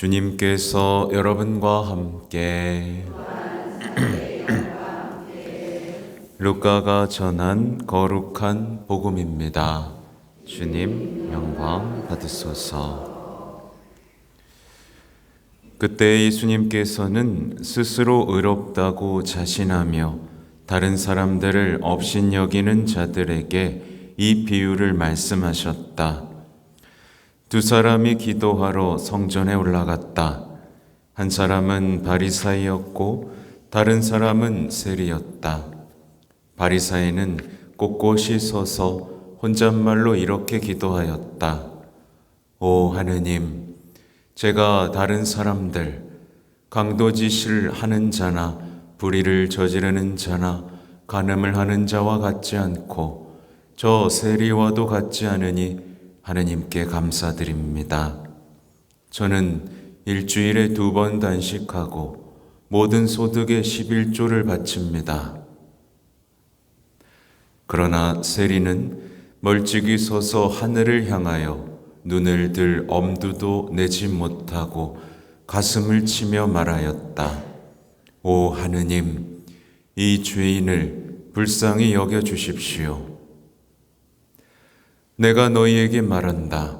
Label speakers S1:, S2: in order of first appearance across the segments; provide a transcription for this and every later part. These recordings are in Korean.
S1: 주님께서 여러분과 함께 루카가 전한 거룩한 복음입니다. 주님 영광 받으소서. 그때 예수님께서는 스스로 의롭다고 자신하며 다른 사람들을 업신여기는 자들에게 이 비유를 말씀하셨다. 두 사람이 기도하러 성전에 올라갔다. 한 사람은 바리사이였고 다른 사람은 세리였다. 바리사이는 꼿꼿이 서서 혼잣말로 이렇게 기도하였다. 오 하느님, 제가 다른 사람들, 강도짓을 하는 자나 불의를 저지르는 자나 간음을 하는 자와 같지 않고 저 세리와도 같지 않으니 하느님께 감사드립니다. 저는 일주일에 2번 단식하고 모든 소득의 11조를 바칩니다. 그러나 세리는 멀찍이 서서 하늘을 향하여 눈을 들 엄두도 내지 못하고 가슴을 치며 말하였다. 오 하느님, 이 죄인을 불쌍히 여겨 주십시오. 내가 너희에게 말한다.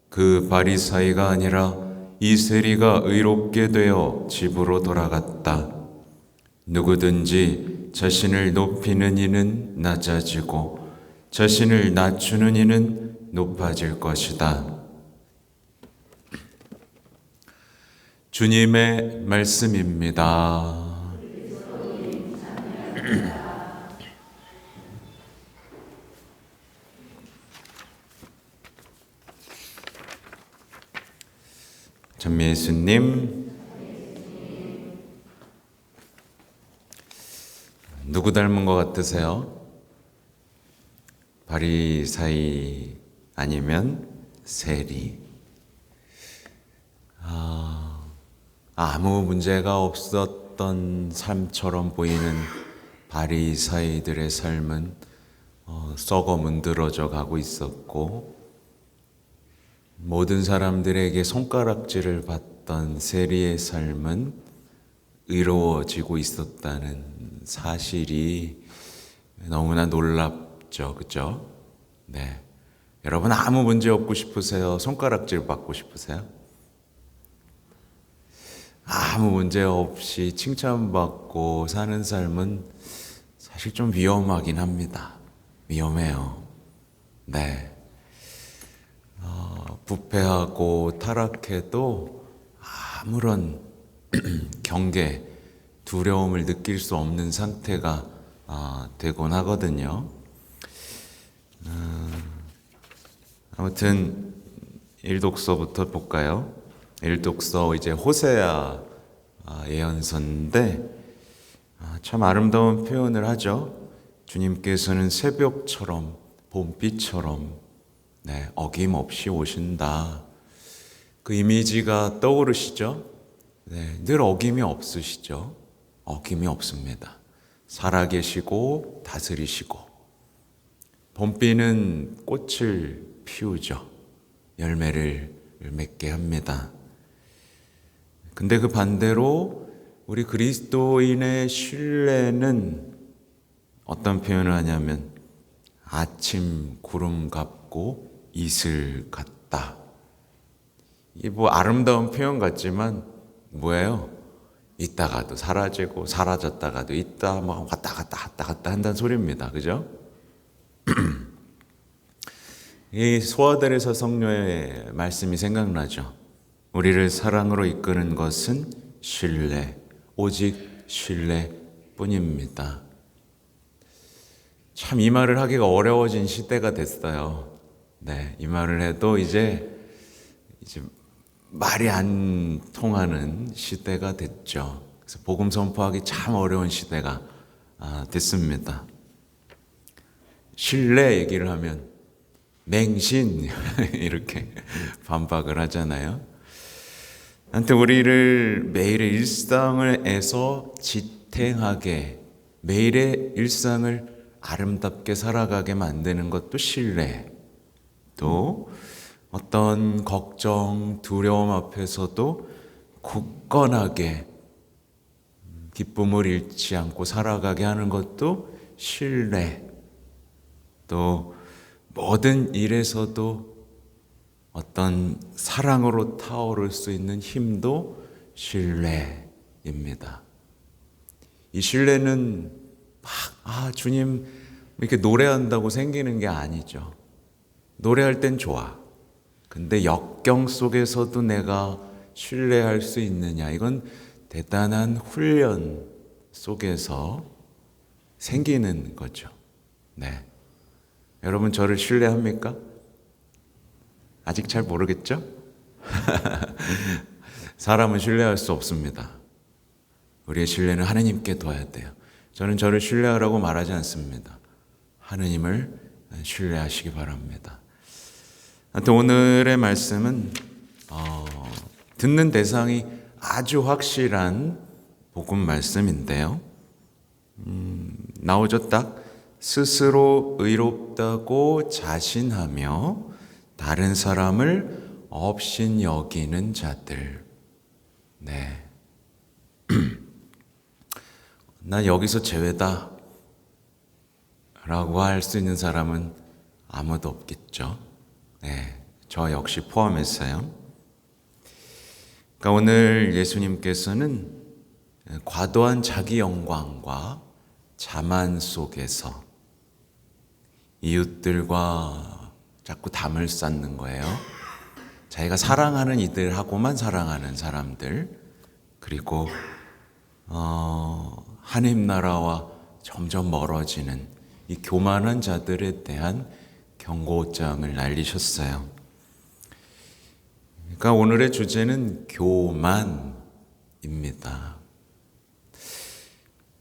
S1: 그 바리사이가 아니라 이 세리가 의롭게 되어 집으로 돌아갔다. 누구든지 자신을 높이는 이는 낮아지고 자신을 낮추는 이는 높아질 것이다. 주님의 말씀입니다. 전미 예수님, 누구 닮은 것 같으세요? 바리사이 아니면 세리? 아무 문제가 없었던 삶처럼 보이는 바리사이들의 삶은 썩어 문드러져 가고 있었고, 모든 사람들에게 손가락질을 받던 세리의 삶은 의로워지고 있었다는 사실이 너무나 놀랍죠, 그죠? 네. 여러분 아무 문제 없고 싶으세요? 손가락질 받고 싶으세요? 아무 문제 없이 칭찬받고 사는 삶은 사실 좀 위험하긴 합니다. 위험해요. 네. 부패하고 타락해도 아무런 경계, 두려움을 느낄 수 없는 상태가 되곤 하거든요. 아무튼 일독서부터 볼까요? 일독서 이제 호세아 예언서인데 참 아름다운 표현을 하죠. 주님께서는 새벽처럼 봄비처럼 어김없이 오신다. 그 이미지가 떠오르시죠? 늘 어김이 없으시죠? 어김이 없습니다. 살아계시고 다스리시고 봄비는 꽃을 피우죠. 열매를 맺게 합니다. 근데 그 반대로 우리 그리스도인의 신뢰는 어떤 표현을 하냐면 아침 구름 같고 이슬 같다. 이게 뭐 아름다운 표현 같지만 뭐예요? 있다가도 사라지고 사라졌다가도 있다, 뭐 왔다 갔다 한다는 소리입니다. 그죠? 이 소아들에서 성녀의 말씀이 생각나죠. 우리를 사랑으로 이끄는 것은 신뢰, 오직 신뢰뿐입니다. 참 이 말을 하기가 어려워진 시대가 됐어요. 이 말을 해도 이제 말이 안 통하는 시대가 됐죠. 그래서 복음 선포하기 참 어려운 시대가 됐습니다. 신뢰 얘기를 하면 맹신 이렇게 반박을 하잖아요. 아무튼 우리를 매일의 일상에서 지탱하게 매일의 일상을 아름답게 살아가게 만드는 것도 신뢰, 또 어떤 걱정, 두려움 앞에서도 굳건하게 기쁨을 잃지 않고 살아가게 하는 것도 신뢰, 또 모든 일에서도 어떤 사랑으로 타오를 수 있는 힘도 신뢰입니다. 이 신뢰는 주님 이렇게 노래한다고 생기는 게 아니죠. 노래할 땐 좋아. 근데 역경 속에서도 내가 신뢰할 수 있느냐, 이건 대단한 훈련 속에서 생기는 거죠. 네. 여러분 저를 신뢰합니까? 아직 잘 모르겠죠? 사람은 신뢰할 수 없습니다. 우리의 신뢰는 하느님께 둬야 돼요. 저는 저를 신뢰하라고 말하지 않습니다. 하느님을 신뢰하시기 바랍니다. 하여튼 오늘의 말씀은 듣는 대상이 아주 확실한 복음 말씀인데요. 나오죠 딱. 스스로 의롭다고 자신하며 다른 사람을 업신 여기는 자들. 네. 난 여기서 제외다 라고 할 수 있는 사람은 아무도 없겠죠. 네, 저 역시 포함했어요. 그러니까 오늘 예수님께서는 과도한 자기 영광과 자만 속에서 이웃들과 자꾸 담을 쌓는 거예요. 자기가 사랑하는 이들하고만 사랑하는 사람들, 그리고 하나님 나라와 점점 멀어지는 이 교만한 자들에 대한 경고장을 날리셨어요. 그러니까 오늘의 주제는 교만입니다.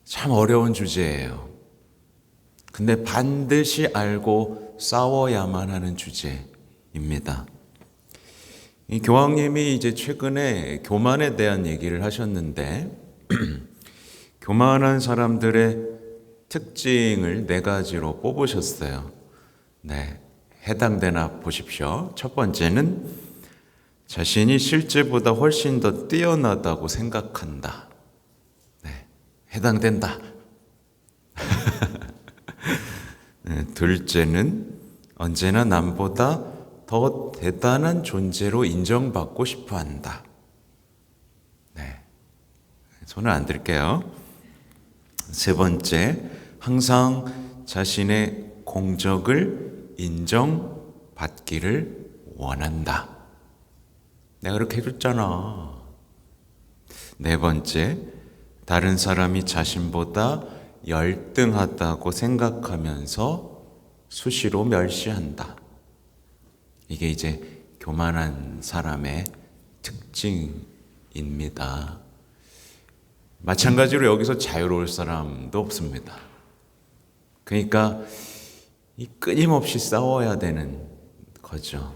S1: 참 어려운 주제예요. 근데 반드시 알고 싸워야만 하는 주제입니다. 이 교황님이 이제 최근에 교만에 대한 얘기를 하셨는데 교만한 사람들의 특징을 4가지로 뽑으셨어요. 네, 해당되나 보십시오. 첫 번째는 자신이 실제보다 훨씬 더 뛰어나다고 생각한다. 네, 해당된다. 네, 둘째는 언제나 남보다 더 대단한 존재로 인정받고 싶어 한다. 네, 손을 안 들게요. 세 번째, 항상 자신의 공적을 인정받기를 원한다. 내가 그렇게 해줬잖아. 네 번째, 다른 사람이 자신보다 열등하다고 생각하면서 수시로 멸시한다. 이게 이제 교만한 사람의 특징입니다. 마찬가지로 여기서 자유로울 사람도 없습니다. 그러니까 이 끊임없이 싸워야 되는 거죠.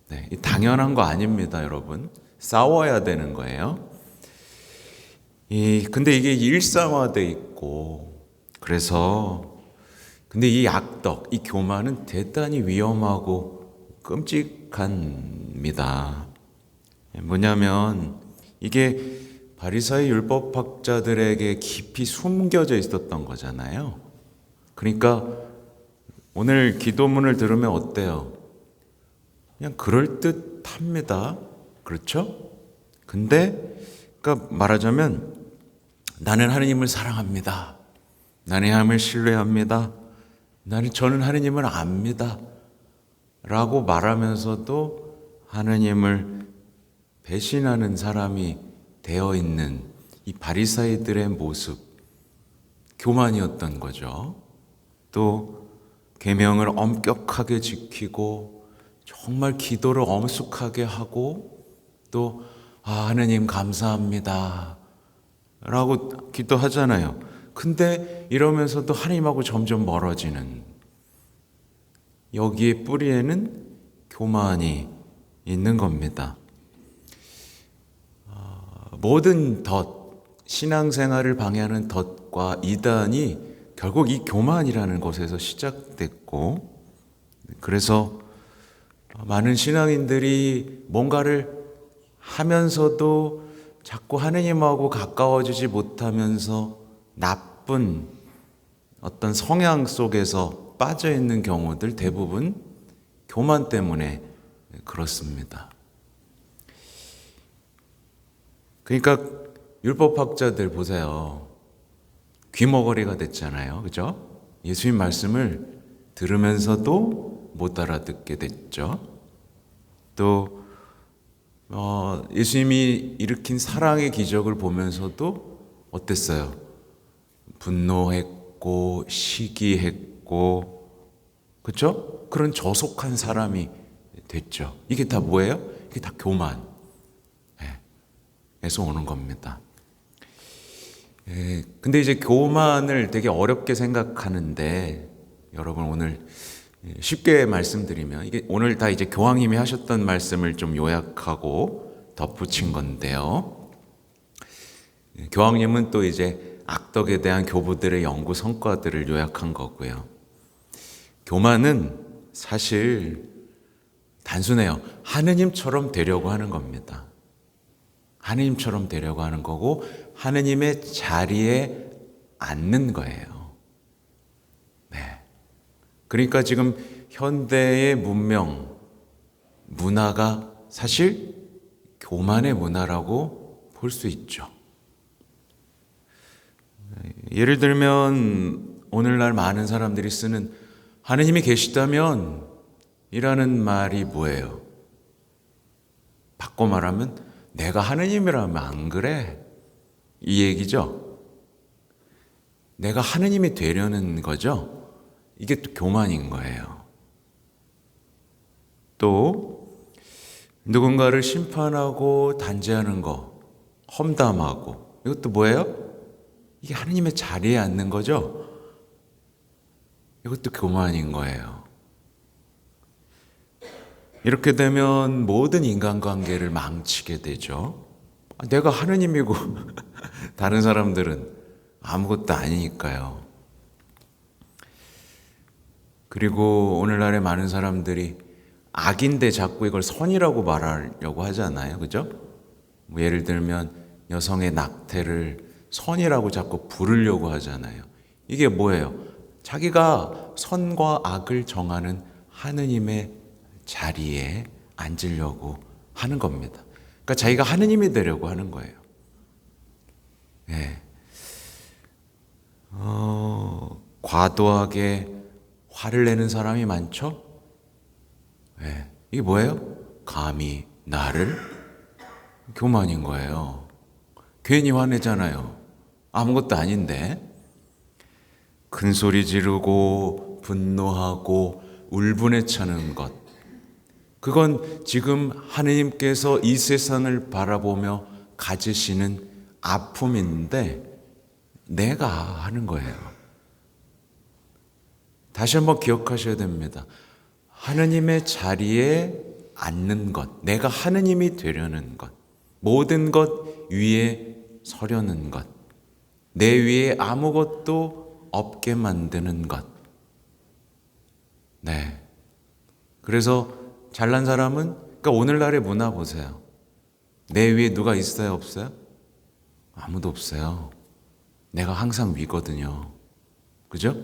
S1: 네, 당연한 거 아닙니다, 여러분. 싸워야 되는 거예요. 근데 이게 일상화돼 있고, 그래서 근데 이 악덕, 이 교만은 대단히 위험하고 끔찍합니다. 뭐냐면 이게 바리사의 율법학자들에게 깊이 숨겨져 있었던 거잖아요. 그러니까 오늘 기도문을 들으면 어때요? 그냥 그럴듯합니다. 그렇죠? 근데 그러니까 말하자면 나는 하느님을 사랑합니다. 나는 하나님을 신뢰합니다. 저는 하느님을 압니다. 라고 말하면서도 하느님을 배신하는 사람이 되어 있는 이 바리사이들의 모습, 교만이었던 거죠. 또 계명을 엄격하게 지키고 정말 기도를 엄숙하게 하고 또 하느님 감사합니다 라고 기도하잖아요. 근데 이러면서도 하나님하고 점점 멀어지는, 여기에 뿌리에는 교만이 있는 겁니다. 모든 신앙생활을 방해하는 덫과 이단이 결국 이 교만이라는 것에서 시작됐고, 그래서 많은 신앙인들이 뭔가를 하면서도 자꾸 하느님하고 가까워지지 못하면서 나쁜 어떤 성향 속에서 빠져 있는 경우들 대부분 교만 때문에 그렇습니다. 그러니까 율법학자들 보세요. 귀머거리가 됐잖아요. 그죠? 예수님 말씀을 들으면서도 못 알아듣게 됐죠. 또 예수님이 일으킨 사랑의 기적을 보면서도 어땠어요? 분노했고 시기했고, 그렇죠? 그런 저속한 사람이 됐죠. 이게 다 뭐예요? 이게 다 교만에서 오는 겁니다. 근데 이제 교만을 되게 어렵게 생각하는데, 여러분 오늘 쉽게 말씀드리면, 이게 오늘 다 이제 교황님이 하셨던 말씀을 좀 요약하고 덧붙인 건데요. 교황님은 또 이제 악덕에 대한 교부들의 연구 성과들을 요약한 거고요. 교만은 사실 단순해요. 하느님처럼 되려고 하는 겁니다. 하느님처럼 되려고 하는 거고, 하느님의 자리에 앉는 거예요. 네. 그러니까 지금 현대의 문명, 문화가 사실 교만의 문화라고 볼 수 있죠. 예를 들면 오늘날 많은 사람들이 쓰는 하느님이 계시다면 이라는 말이 뭐예요? 바꿔 말하면 내가 하느님이라면 안 그래? 이 얘기죠. 내가 하느님이 되려는 거죠. 이게 또 교만인 거예요. 또 누군가를 심판하고 단죄하는 거, 험담하고, 이것도 뭐예요? 이게 하느님의 자리에 앉는 거죠. 이것도 교만인 거예요. 이렇게 되면 모든 인간관계를 망치게 되죠. 내가 하느님이고 다른 사람들은 아무것도 아니니까요. 그리고 오늘날의 많은 사람들이 악인데 자꾸 이걸 선이라고 말하려고 하잖아요. 그죠? 뭐 예를 들면 여성의 낙태를 선이라고 자꾸 부르려고 하잖아요. 이게 뭐예요? 자기가 선과 악을 정하는 하느님의 자리에 앉으려고 하는 겁니다. 그러니까 자기가 하느님이 되려고 하는 거예요. 네. 과도하게 화를 내는 사람이 많죠? 네. 이게 뭐예요? 감히 나를? 교만인 거예요. 괜히 화내잖아요. 아무것도 아닌데. 큰 소리 지르고 분노하고 울분에 차는 것, 그건 지금 하느님께서 이 세상을 바라보며 가지시는 아픔인데 내가 하는 거예요. 다시 한번 기억하셔야 됩니다. 하느님의 자리에 앉는 것, 내가 하느님이 되려는 것, 모든 것 위에 서려는 것, 내 위에 아무것도 없게 만드는 것. 네. 그래서 잘난 사람은, 그러니까 오늘날의 문화 보세요. 내 위에 누가 있어요, 없어요? 아무도 없어요. 내가 항상 위거든요. 그죠?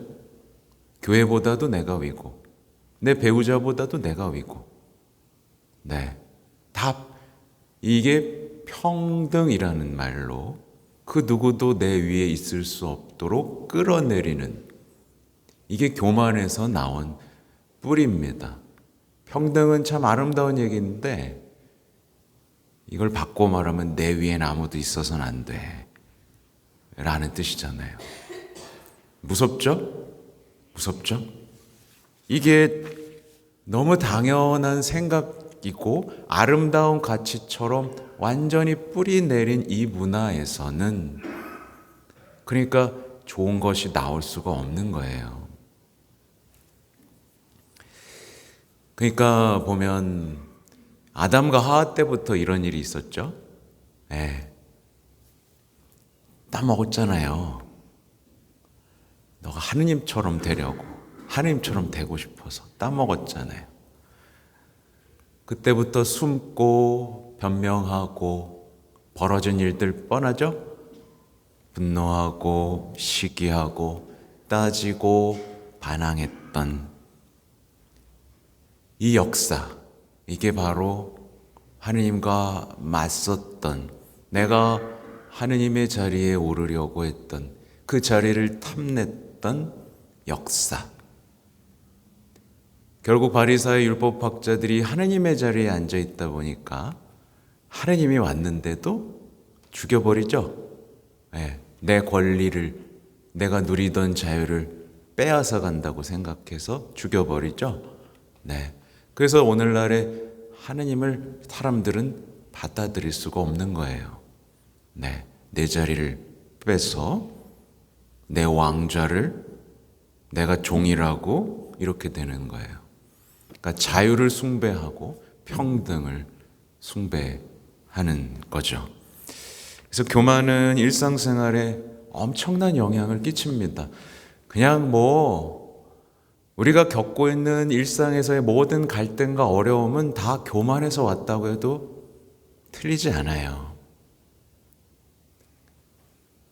S1: 교회보다도 내가 위고, 내 배우자보다도 내가 위고. 네. 다 이게 평등이라는 말로 그 누구도 내 위에 있을 수 없도록 끌어내리는, 이게 교만에서 나온 뿌리입니다. 평등은 참 아름다운 얘기인데 이걸 바꿔 말하면 내 위엔 아무도 있어서는 안 돼 라는 뜻이잖아요. 무섭죠? 무섭죠? 이게 너무 당연한 생각이고 아름다운 가치처럼 완전히 뿌리 내린 이 문화에서는 그러니까 좋은 것이 나올 수가 없는 거예요. 그러니까 보면 아담과 하와 때부터 이런 일이 있었죠. 따먹었잖아요. 너가 하느님처럼 되려고, 하느님처럼 되고 싶어서 따먹었잖아요. 그때부터 숨고 변명하고 벌어진 일들 뻔하죠? 분노하고 시기하고 따지고 반항했던 이 역사, 이게 바로 하느님과 맞섰던, 내가 하느님의 자리에 오르려고 했던 그 자리를 탐냈던 역사. 결국 바리사의 율법학자들이 하느님의 자리에 앉아 있다 보니까 하느님이 왔는데도 죽여버리죠. 내 권리를, 내가 누리던 자유를 빼앗아 간다고 생각해서 죽여버리죠. 그래서 오늘날에 하느님을 사람들은 받아들일 수가 없는 거예요. 내 자리를 빼서 내 왕좌를 내가 종이라고 이렇게 되는 거예요. 그러니까 자유를 숭배하고 평등을 숭배하는 거죠. 그래서 교만은 일상생활에 엄청난 영향을 끼칩니다. 그냥 우리가 겪고 있는 일상에서의 모든 갈등과 어려움은 다 교만에서 왔다고 해도 틀리지 않아요.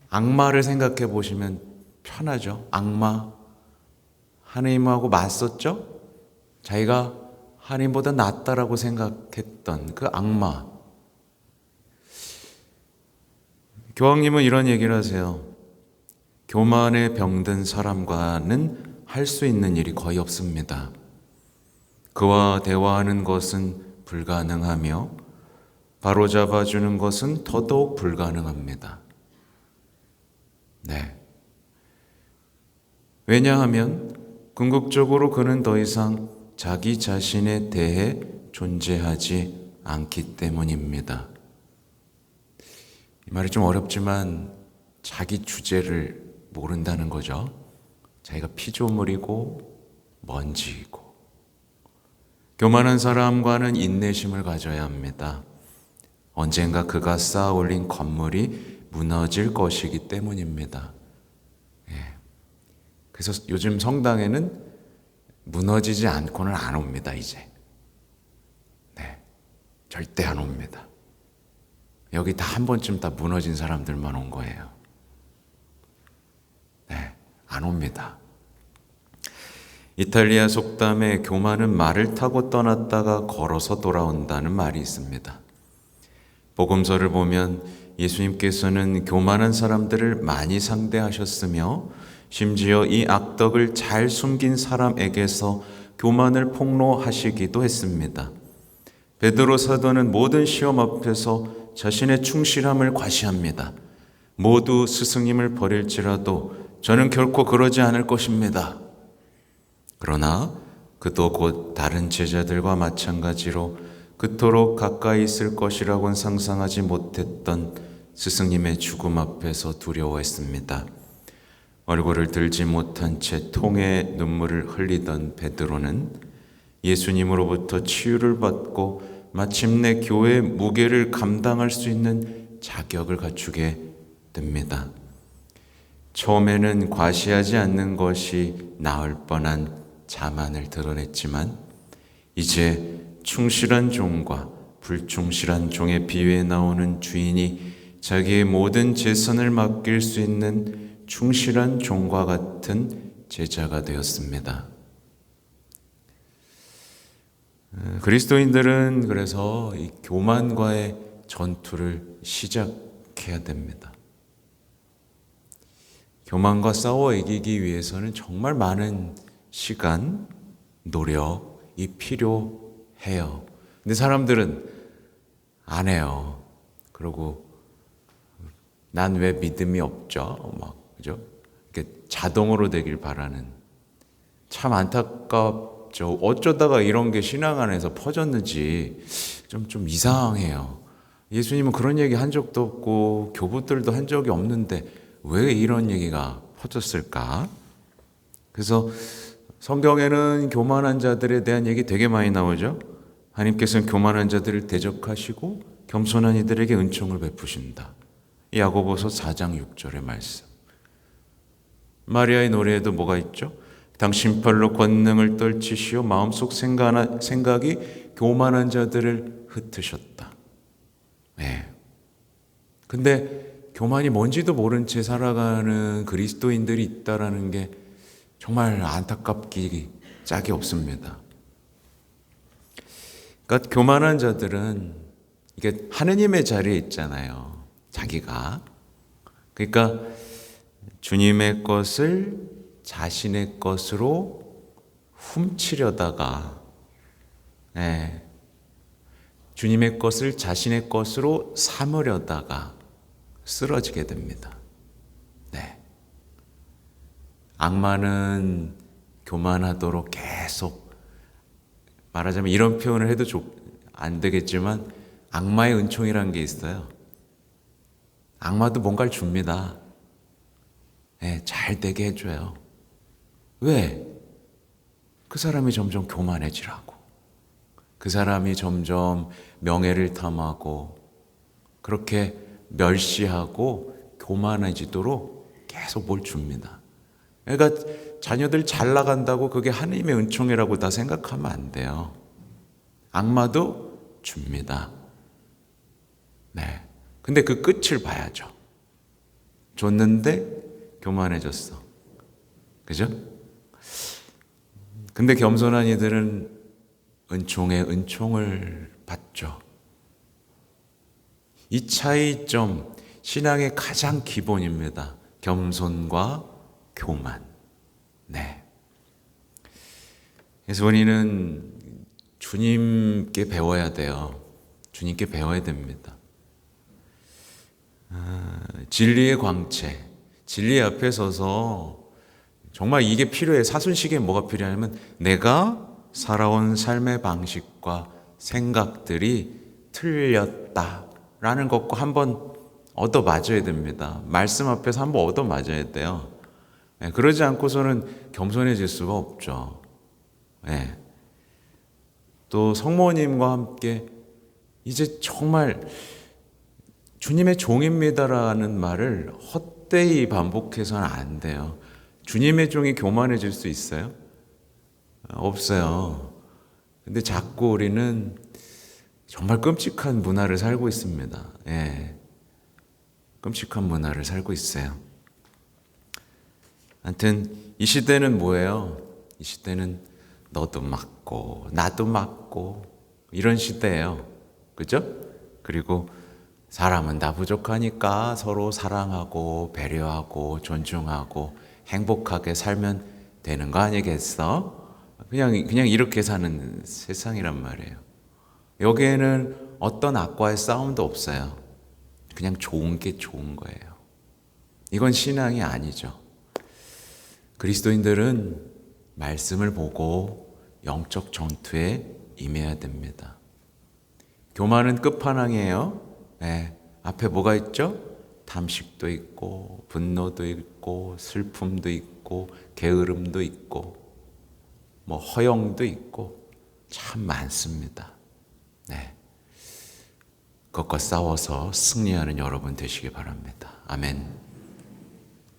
S1: 악마를 생각해 보시면 편하죠. 악마, 하느님하고 맞섰죠? 자기가 하느님보다 낫다라고 생각했던 그 악마. 교황님은 이런 얘기를 하세요. 교만에 병든 사람과는 할 수 있는 일이 거의 없습니다. 그와 대화하는 것은 불가능하며 바로잡아주는 것은 더더욱 불가능합니다. 왜냐하면 궁극적으로 그는 더 이상 자기 자신에 대해 존재하지 않기 때문입니다. 이 말이 좀 어렵지만 자기 주제를 모른다는 거죠. 자기가 피조물이고 먼지이고. 교만한 사람과는 인내심을 가져야 합니다. 언젠가 그가 쌓아 올린 건물이 무너질 것이기 때문입니다. 그래서 요즘 성당에는 무너지지 않고는 안 옵니다, 이제. 절대 안 옵니다. 여기 다 한 번쯤 다 무너진 사람들만 온 거예요. 안 옵니다. 이탈리아 속담에 교만은 말을 타고 떠났다가 걸어서 돌아온다는 말이 있습니다. 복음서를 보면 예수님께서는 교만한 사람들을 많이 상대하셨으며 심지어 이 악덕을 잘 숨긴 사람에게서 교만을 폭로하시기도 했습니다. 베드로 사도는 모든 시험 앞에서 자신의 충실함을 과시합니다. 모두 스승님을 버릴지라도 저는 결코 그러지 않을 것입니다. 그러나 그도 곧 다른 제자들과 마찬가지로 그토록 가까이 있을 것이라고는 상상하지 못했던 스승님의 죽음 앞에서 두려워했습니다. 얼굴을 들지 못한 채 통의 눈물을 흘리던 베드로는 예수님으로부터 치유를 받고 마침내 교회의 무게를 감당할 수 있는 자격을 갖추게 됩니다. 처음에는 과시하지 않는 것이 나을 뻔한 자만을 드러냈지만 이제 충실한 종과 불충실한 종의 비유에 나오는 주인이 자기의 모든 재산을 맡길 수 있는 충실한 종과 같은 제자가 되었습니다. 그리스도인들은 그래서 이 교만과의 전투를 시작해야 됩니다. 교만과 싸워 이기기 위해서는 정말 많은 시간, 노력이 필요해요. 근데 사람들은 안 해요. 그리고 난 왜 믿음이 없죠? 그죠? 이렇게 자동으로 되길 바라는. 참 안타깝죠. 어쩌다가 이런 게 신앙 안에서 퍼졌는지 좀 이상해요. 예수님은 그런 얘기 한 적도 없고 교부들도 한 적이 없는데 왜 이런 얘기가 퍼졌을까? 그래서 성경에는 교만한 자들에 대한 얘기 되게 많이 나오죠. 하나님께서는 교만한 자들을 대적하시고 겸손한 이들에게 은총을 베푸신다. 야고보서 4장 6절의 말씀. 마리아의 노래에도 뭐가 있죠? 당신 팔로 권능을 떨치시어 마음속 생각이 교만한 자들을 흩으셨다. 네. 근데 교만이 뭔지도 모른 채 살아가는 그리스도인들이 있다라는 게 정말 안타깝기 짝이 없습니다. 그러니까 교만한 자들은 이게 하느님의 자리에 있잖아요. 자기가. 그러니까 주님의 것을 자신의 것으로 훔치려다가 주님의 것을 자신의 것으로 삼으려다가 쓰러지게 됩니다. 네. 악마는 교만하도록 계속, 말하자면 이런 표현을 해도 안 되겠지만 악마의 은총이라는 게 있어요. 악마도 뭔가를 줍니다. 네, 잘 되게 해줘요. 왜? 그 사람이 점점 교만해지라고. 그 사람이 점점 명예를 탐하고 그렇게 멸시하고 교만해지도록 계속 뭘 줍니다. 그러니까 자녀들 잘 나간다고 그게 하나님의 은총이라고 다 생각하면 안 돼요. 악마도 줍니다. 네. 근데 그 끝을 봐야죠. 줬는데 교만해졌어. 그죠? 근데 겸손한 이들은 은총에 은총을 받죠. 이 차이점, 신앙의 가장 기본입니다. 겸손과 교만. 네. 그래서 우리는 주님께 배워야 돼요. 주님께 배워야 됩니다. 진리의 광채, 진리 앞에 서서 정말 이게 필요해. 사순식에 뭐가 필요하냐면 내가 살아온 삶의 방식과 생각들이 틀렸다라는 것과 한번 얻어 맞아야 됩니다. 말씀 앞에서 한번 얻어 맞아야 돼요. 그러지 않고서는 겸손해질 수가 없죠. 또 성모님과 함께 이제 정말 주님의 종입니다라는 말을 헛되이 반복해서는 안 돼요. 주님의 종이 교만해질 수 있어요? 없어요. 근데 자꾸 우리는 정말 끔찍한 문화를 살고 있습니다. 끔찍한 문화를 살고 있어요. 하여튼 이 시대는 뭐예요? 이 시대는 너도 맞고 나도 맞고 이런 시대예요. 그죠? 그리고 사람은 다 부족하니까 서로 사랑하고 배려하고 존중하고 행복하게 살면 되는 거 아니겠어? 그냥 이렇게 사는 세상이란 말이에요. 여기에는 어떤 악과의 싸움도 없어요. 그냥 좋은 게 좋은 거예요. 이건 신앙이 아니죠. 그리스도인들은 말씀을 보고 영적 전투에 임해야 됩니다. 교만은 끝판왕이에요. 앞에 뭐가 있죠? 탐식도 있고 분노도 있고 슬픔도 있고 게으름도 있고 뭐 허영도 있고 참 많습니다. 그것과 싸워서 승리하는 여러분 되시기 바랍니다. 아멘.